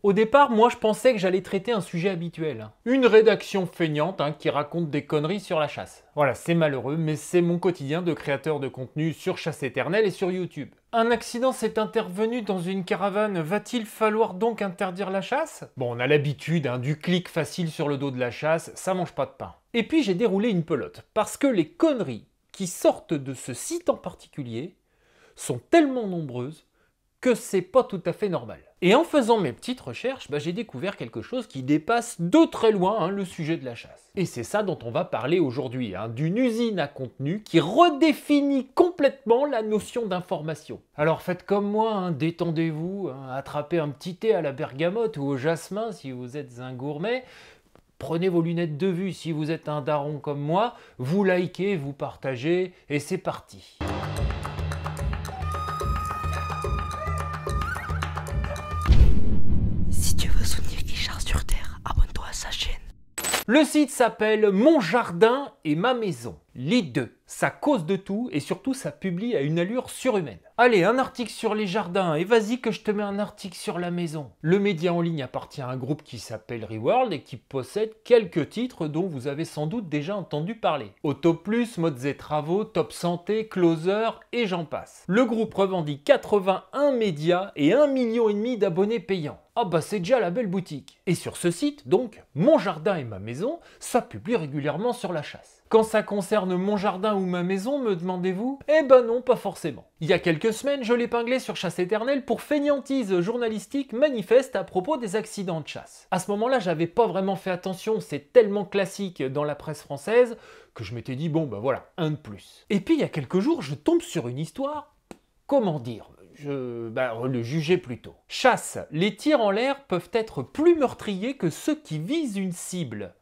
Au départ, moi je pensais que j'allais traiter un sujet habituel. Une rédaction feignante qui raconte des conneries sur la chasse. Voilà, c'est malheureux, mais c'est mon quotidien de créateur de contenu sur Chasse Éternelle et sur YouTube. Un accident s'est intervenu dans une caravane, va-t-il falloir donc interdire la chasse? Bon, on a l'habitude du clic facile sur le dos de la chasse, ça mange pas de pain. Et puis j'ai déroulé une pelote, parce que les conneries qui sortent de ce site en particulier sont tellement nombreuses que c'est pas tout à fait normal. Et en faisant mes petites recherches, j'ai découvert quelque chose qui dépasse de très loin le sujet de la chasse. Et c'est ça dont on va parler aujourd'hui, d'une usine à contenu qui redéfinit complètement la notion d'information. Alors faites comme moi, détendez-vous, attrapez un petit thé à la bergamote ou au jasmin si vous êtes un gourmet, prenez vos lunettes de vue si vous êtes un daron comme moi, vous likez, vous partagez, et c'est parti. Le site s'appelle Mon Jardin et ma maison. Les deux. Ça cause de tout et surtout ça publie à une allure surhumaine. Allez, un article sur les jardins et vas-y que je te mets un article sur la maison. Le média en ligne appartient à un groupe qui s'appelle Reworld et qui possède quelques titres dont vous avez sans doute déjà entendu parler. Auto Plus, Modes et Travaux, Top Santé, Closer et j'en passe. Le groupe revendique 81 médias et 1,5 million d'abonnés payants. Ah c'est déjà la belle boutique. Et sur ce site, donc, Mon Jardin et ma maison, ça publie régulièrement sur la chasse. Quand ça concerne mon jardin ou ma maison, me demandez-vous? Eh ben non, pas forcément. Il y a quelques semaines, je l'épinglais sur Chasse Éternelle pour fainéantise journalistique manifeste à propos des accidents de chasse. À ce moment-là, j'avais pas vraiment fait attention, c'est tellement classique dans la presse française que je m'étais dit, bon voilà, un de plus. Et puis il y a quelques jours, je tombe sur une histoire, comment dire, le juger plutôt. Chasse, les tirs en l'air peuvent être plus meurtriers que ceux qui visent une cible.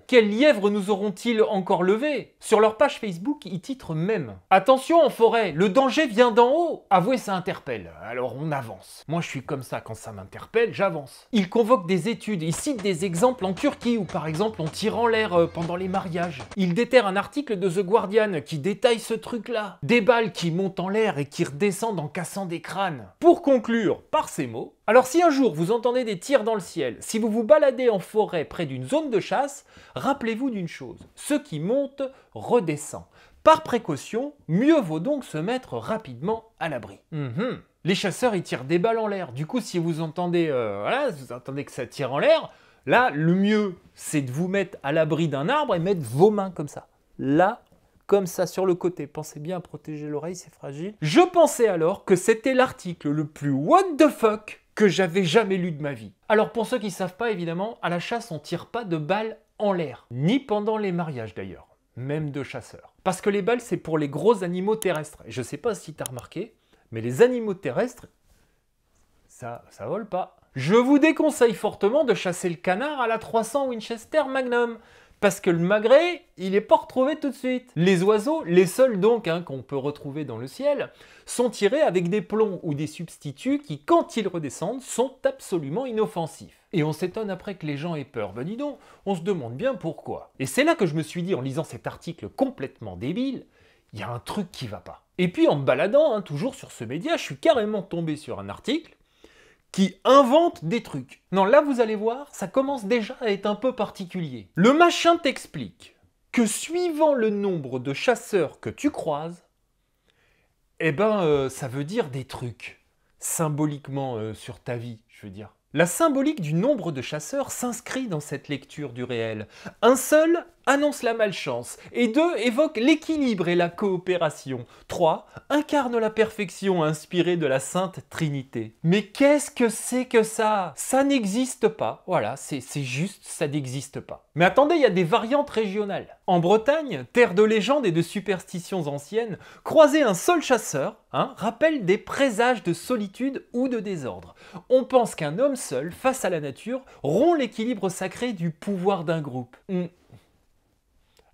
Quels lièvres nous auront-ils encore levés? Sur leur page Facebook, ils titrent même « Attention en forêt, le danger vient d'en haut !» Avouez, ça interpelle, alors on avance. Moi je suis comme ça, quand ça m'interpelle, j'avance. Ils convoquent des études, ils citent des exemples en Turquie où par exemple on tire en l'air pendant les mariages. Ils déterrent un article de The Guardian qui détaille ce truc-là. Des balles qui montent en l'air et qui redescendent en cassant des crânes. Pour conclure par ces mots, alors si un jour vous entendez des tirs dans le ciel, si vous vous baladez en forêt près d'une zone de chasse, rappelez-vous d'une chose, ce qui monte redescend. Par précaution, mieux vaut donc se mettre rapidement à l'abri. Les chasseurs ils tirent des balles en l'air, du coup si vous entendez, vous entendez que ça tire en l'air, là le mieux c'est de vous mettre à l'abri d'un arbre et mettre vos mains comme ça. Là, comme ça sur le côté, pensez bien à protéger l'oreille, c'est fragile. Je pensais alors que c'était l'article le plus what the fuck que j'avais jamais lu de ma vie. Alors pour ceux qui ne savent pas, évidemment, à la chasse on tire pas de balles en l'air, ni pendant les mariages d'ailleurs, même de chasseurs. Parce que les balles c'est pour les gros animaux terrestres. Et je sais pas si tu as remarqué, mais les animaux terrestres, ça vole pas. Je vous déconseille fortement de chasser le canard à la 300 Winchester Magnum. Parce que le magret, il n'est pas retrouvé tout de suite. Les oiseaux, les seuls donc qu'on peut retrouver dans le ciel, sont tirés avec des plombs ou des substituts qui, quand ils redescendent, sont absolument inoffensifs. Et on s'étonne après que les gens aient peur. Ben dis donc, on se demande bien pourquoi. Et c'est là que je me suis dit, en lisant cet article complètement débile, il y a un truc qui va pas. Et puis en me baladant, toujours sur ce média, je suis carrément tombé sur un article qui invente des trucs. Non, là vous allez voir, ça commence déjà à être un peu particulier. Le machin t'explique que suivant le nombre de chasseurs que tu croises, ça veut dire des trucs, symboliquement sur ta vie, je veux dire. La symbolique du nombre de chasseurs s'inscrit dans cette lecture du réel. Un seul annonce la malchance, et 2 évoque l'équilibre et la coopération. 3 incarne la perfection inspirée de la Sainte Trinité. Mais qu'est-ce que c'est que ça? Ça n'existe pas, voilà, c'est juste, ça n'existe pas. Mais attendez, il y a des variantes régionales. En Bretagne, terre de légendes et de superstitions anciennes, croiser un seul chasseur rappelle des présages de solitude ou de désordre. On pense qu'un homme seul, face à la nature, rompt l'équilibre sacré du pouvoir d'un groupe.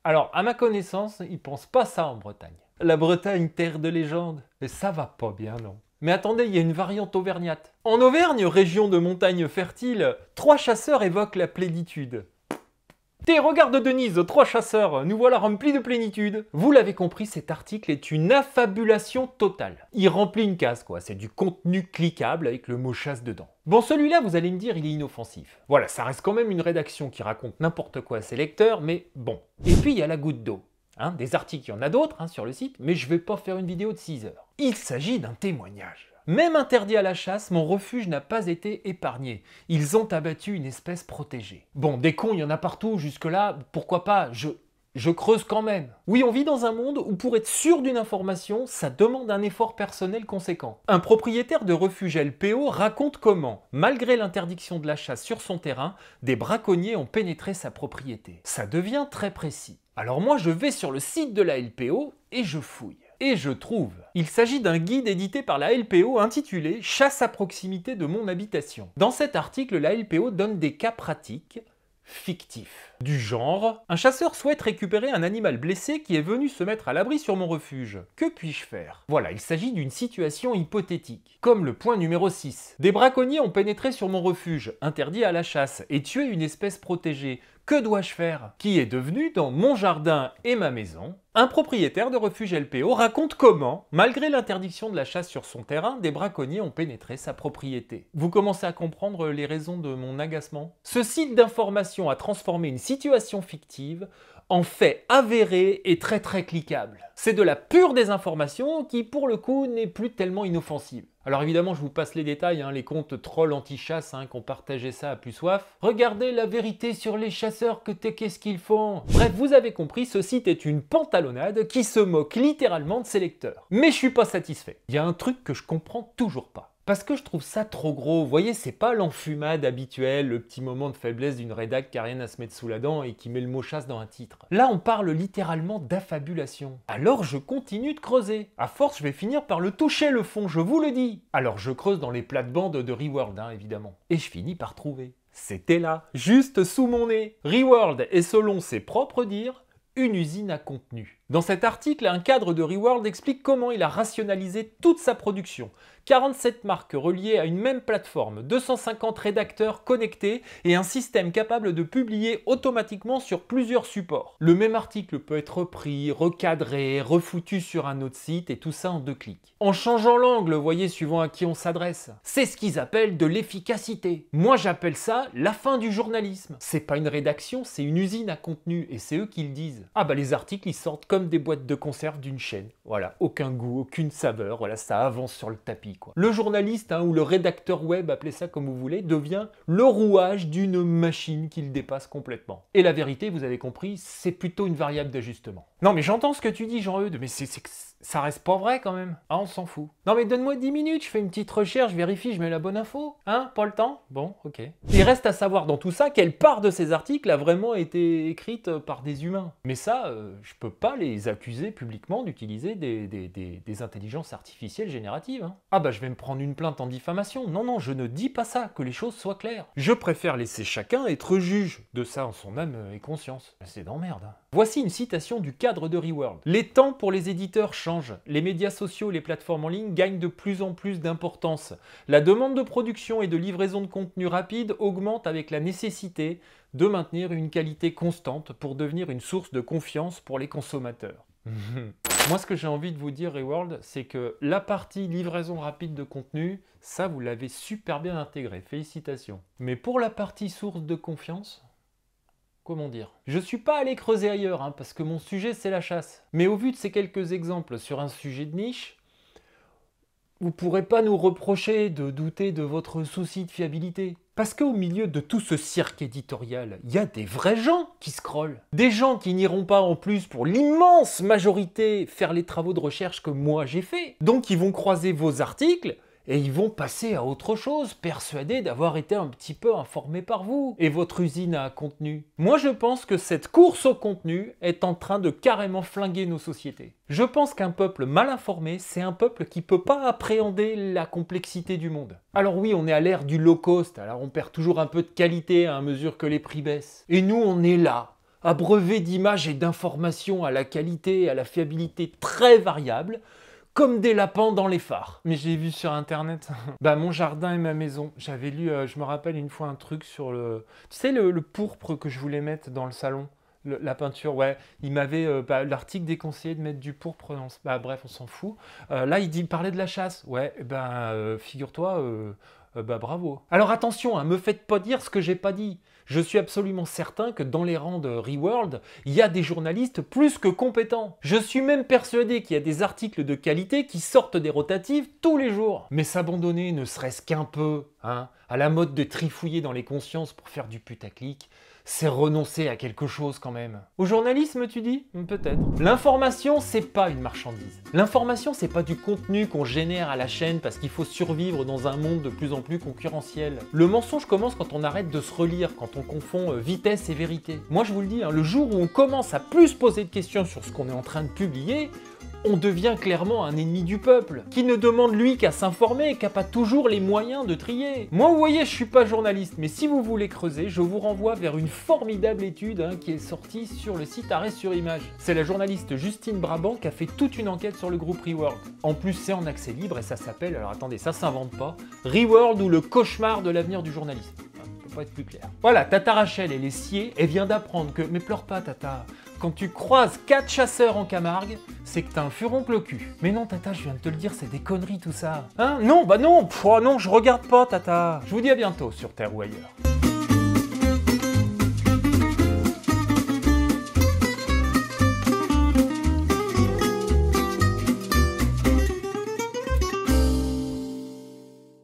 Alors, à ma connaissance, ils pensent pas ça en Bretagne. La Bretagne, terre de légende. Mais ça va pas bien, non? Mais attendez, il y a une variante auvergnate. En Auvergne, région de montagne fertile, 3 chasseurs évoquent la plénitude. Regarde Denise, 3 chasseurs, nous voilà remplis de plénitude. Vous l'avez compris, cet article est une affabulation totale. Il remplit une case quoi, c'est du contenu cliquable avec le mot chasse dedans. Bon, celui-là, vous allez me dire, il est inoffensif. Voilà, ça reste quand même une rédaction qui raconte n'importe quoi à ses lecteurs, mais bon. Et puis, il y a la goutte d'eau. Des articles, il y en a d'autres sur le site, mais je vais pas faire une vidéo de 6 heures. Il s'agit d'un témoignage. Même interdit à la chasse, mon refuge n'a pas été épargné. Ils ont abattu une espèce protégée. Bon, des cons, il y en a partout, jusque-là, pourquoi pas, je creuse quand même. Oui, on vit dans un monde où pour être sûr d'une information, ça demande un effort personnel conséquent. Un propriétaire de refuge LPO raconte comment, malgré l'interdiction de la chasse sur son terrain, des braconniers ont pénétré sa propriété. Ça devient très précis. Alors moi, je vais sur le site de la LPO et je fouille. Et je trouve. Il s'agit d'un guide édité par la LPO intitulé « Chasse à proximité de mon habitation ». Dans cet article, la LPO donne des cas pratiques fictifs. Du genre, un chasseur souhaite récupérer un animal blessé qui est venu se mettre à l'abri sur mon refuge. Que puis-je faire? Voilà, il s'agit d'une situation hypothétique. Comme le point numéro 6. Des braconniers ont pénétré sur mon refuge, interdit à la chasse, et tué une espèce protégée. Que dois-je faire? Qui est devenu, dans mon jardin et ma maison, un propriétaire de refuge LPO raconte comment, malgré l'interdiction de la chasse sur son terrain, des braconniers ont pénétré sa propriété. Vous commencez à comprendre les raisons de mon agacement? Ce site d'information a transformé une situation fictive en fait avéré et très cliquable. C'est de la pure désinformation qui, pour le coup, n'est plus tellement inoffensive. Alors évidemment, je vous passe les détails, les comptes trolls anti-chasse qui ont partagé ça à plus soif. Regardez la vérité sur les chasseurs, qu'est-ce qu'ils font? Bref, vous avez compris, ce site est une pantalonnade qui se moque littéralement de ses lecteurs. Mais je suis pas satisfait. Il y a un truc que je comprends toujours pas. Parce que je trouve ça trop gros. Vous voyez, c'est pas l'enfumade habituelle, le petit moment de faiblesse d'une rédac qui a rien à se mettre sous la dent et qui met le mot chasse dans un titre. Là, on parle littéralement d'affabulation. Alors je continue de creuser. À force, je vais finir par le toucher le fond, je vous le dis. Alors je creuse dans les plates-bandes de Reworld, évidemment. Et je finis par trouver. C'était là, juste sous mon nez. Reworld est, selon ses propres dires, une usine à contenu. Dans cet article, un cadre de Reworld explique comment il a rationalisé toute sa production. 47 marques reliées à une même plateforme, 250 rédacteurs connectés et un système capable de publier automatiquement sur plusieurs supports. Le même article peut être repris, recadré, refoutu sur un autre site et tout ça en 2 clics. En changeant l'angle, vous voyez, suivant à qui on s'adresse. C'est ce qu'ils appellent de l'efficacité. Moi, j'appelle ça la fin du journalisme. C'est pas une rédaction, c'est une usine à contenu et c'est eux qui le disent. Ah bah les articles, ils sortent comme des boîtes de conserve d'une chaîne. Voilà, aucun goût, aucune saveur, voilà, ça avance sur le tapis, quoi. Le journaliste, ou le rédacteur web, appelez ça comme vous voulez, devient le rouage d'une machine qui le dépasse complètement. Et la vérité, vous avez compris, c'est plutôt une variable d'ajustement. Non mais j'entends ce que tu dis, Jean-Eudes, mais ça reste pas vrai quand même. On s'en fout. Non mais donne-moi 10 minutes, je fais une petite recherche, je vérifie, je mets la bonne info. Pas le temps? Bon, ok. Il reste à savoir dans tout ça quelle part de ces articles a vraiment été écrite par des humains. Mais ça, je peux pas les accuser publiquement d'utiliser des intelligences artificielles génératives. Ah bah je vais me prendre une plainte en diffamation. Non, je ne dis pas ça, que les choses soient claires. Je préfère laisser chacun être juge de ça en son âme et conscience. C'est d'emmerde. Voici une citation du cadre de Reworld. Les temps pour les éditeurs changent. Les médias sociaux et les plateformes en ligne gagnent de plus en plus d'importance. La demande de production et de livraison de contenu rapide augmente avec la nécessité de maintenir une qualité constante pour devenir une source de confiance pour les consommateurs. Moi, ce que j'ai envie de vous dire, Reworld, c'est que la partie livraison rapide de contenu, ça, vous l'avez super bien intégré. Félicitations. Mais pour la partie source de confiance, comment dire? Je suis pas allé creuser ailleurs, parce que mon sujet, c'est la chasse. Mais au vu de ces quelques exemples sur un sujet de niche, vous pourrez pas nous reprocher de douter de votre souci de fiabilité. Parce qu'au milieu de tout ce cirque éditorial, il y a des vrais gens qui scrollent. Des gens qui n'iront pas en plus pour l'immense majorité faire les travaux de recherche que moi j'ai fait. Donc ils vont croiser vos articles et ils vont passer à autre chose, persuadés d'avoir été un petit peu informés par vous et votre usine à contenu. Moi je pense que cette course au contenu est en train de carrément flinguer nos sociétés. Je pense qu'un peuple mal informé, c'est un peuple qui peut pas appréhender la complexité du monde. Alors oui, on est à l'ère du low cost, alors on perd toujours un peu de qualité à mesure que les prix baissent. Et nous, on est là, abreuvé d'images et d'informations à la qualité et à la fiabilité très variables, comme des lapins dans les phares. Mais j'ai vu sur internet, bah mon jardin et ma maison. J'avais lu, je me rappelle une fois un truc sur le... Tu sais le pourpre que je voulais mettre dans le salon, la peinture, ouais. Il m'avait, l'article déconseillé de mettre du pourpre dans... Bah bref, on s'en fout. Là, il parlait de la chasse. Ouais, figure-toi, bah bravo. Alors attention, hein, me faites pas dire ce que j'ai pas dit. Je suis absolument certain que dans les rangs de Reworld, il y a des journalistes plus que compétents. Je suis même persuadé qu'il y a des articles de qualité qui sortent des rotatives tous les jours. Mais s'abandonner ne serait-ce qu'un peu, hein, à la mode de trifouiller dans les consciences pour faire du putaclic, c'est renoncer à quelque chose quand même. Au journalisme, tu dis? Peut-être. L'information, c'est pas une marchandise. L'information, c'est pas du contenu qu'on génère à la chaîne parce qu'il faut survivre dans un monde de plus en plus concurrentiel. Le mensonge commence quand on arrête de se relire, quand on confond vitesse et vérité. Moi, je vous le dis, hein, le jour où on commence à plus poser de questions sur ce qu'on est en train de publier, on devient clairement un ennemi du peuple, qui ne demande lui qu'à s'informer et qui n'a pas toujours les moyens de trier. Moi, vous voyez, je suis pas journaliste, mais si vous voulez creuser, je vous renvoie vers une formidable étude qui est sortie sur le site Arrêt sur Image. C'est la journaliste Justine Brabant qui a fait toute une enquête sur le groupe Reworld. En plus, c'est en accès libre et ça s'appelle, alors attendez, ça s'invente pas, Reworld ou le cauchemar de l'avenir du journalisme. Pas être plus clair. Voilà, Tata Rachel, elle est sciée, elle vient d'apprendre que... Mais pleure pas, Tata. Quand tu croises 4 chasseurs en Camargue, c'est que t'as un furoncle au cul. Mais non, Tata, je viens de te le dire, c'est des conneries tout ça. Hein? Non, bah non, non, je regarde pas, Tata. Je vous dis à bientôt sur Terre ou ailleurs.